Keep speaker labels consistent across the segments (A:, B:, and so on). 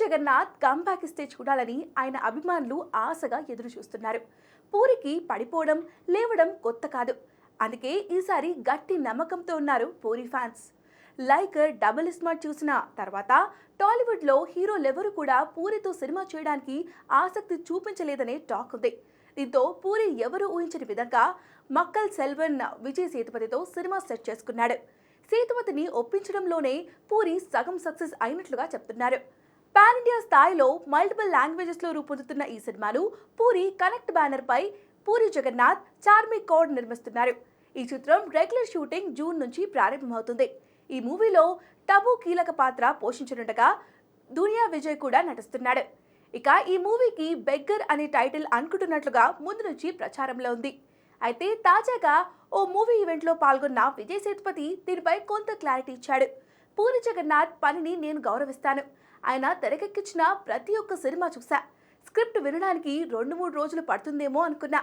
A: Jagannadh comeback ఇస్తే చూడాలని ఆయన అభిమానులు ఆశగా ఎదురు చూస్తున్నారు. పూరికి పడిపోవడం లేవడం కొత్త కాదు. అందుకే ఈసారి గట్టి నమ్మకంతో ఉన్నారు puri fans. Like double smart చూసిన తర్వాత టాలీవుడ్లో హీరోలెవరూ కూడా పూరితో సినిమా చేయడానికి ఆసక్తి చూపించలేదనే టాక్ ఉంది. దీంతో పూరి ఎవరు ఊహించని విధంగా మక్కల్ సెల్వన్ విజయ్ సేతుపతితో సినిమా సెట్ చేసుకున్నాడు. సేతుపతిని ఒప్పించడంలోనే పూరి సగం సక్సెస్ అయినట్లుగా చెప్తున్నారు. పాన్ ఇండియా స్థాయిలో మల్టిపుల్ లాంగ్వేజెస్లో రూపొందుతున్న ఈ సినిమాను పూరి కనెక్ట్ బ్యానర్ పై పూరి జగన్నాథ్ చార్మి కోడ్ నిర్మిస్తున్నారు. ఈ చిత్రం రెగ్యులర్ షూటింగ్ జూన్ నుంచి ప్రారంభమవుతుంది. ఈ మూవీలో టబు కీలక పాత్ర పోషించనుండగా దునియా విజయ్ కూడా నటిస్తున్నాడు. ఇక ఈ మూవీకి బెగ్గర్ అనే టైటిల్ అనుకుంటున్నట్లుగా ముందు నుంచి ప్రచారంలో ఉంది. అయితే తాజాగా ఓ మూవీ ఈవెంట్లో పాల్గొన్న విజయ్ సేతుపతి దీనిపై కొంత క్లారిటీ ఇచ్చాడు. పూరి జగన్నాథ్ పనిని నేను గౌరవిస్తాను. ఆయన తెరకెక్కించిన ప్రతి ఒక్క సినిమా చూసా. స్క్రిప్ట్ వినడానికి 2-3 రోజులు పడుతుందేమో అనుకున్నా.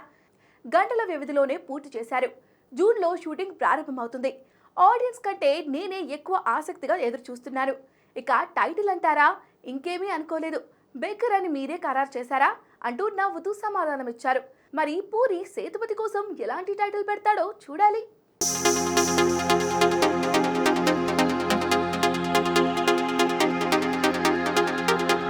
A: గంటల వ్యవధిలోనే పూర్తి చేశారు. జూన్లో షూటింగ్ ప్రారంభమవుతుంది. ఆడియన్స్ కంటే నేనే ఎక్కువ ఆసక్తిగా ఎదురు చూస్తున్నాను. ఇక టైటిల్ అంటారా, ఇంకేమీ అనుకోలేదు. బెగ్గర్ అని మీరే ఖరారు చేశారా అంటూ నవ్వుతూ సమాధానం ఇచ్చారు. మరి పూరి సేతుపతి కోసం ఎలాంటి టైటిల్ పెడతాడో చూడాలి.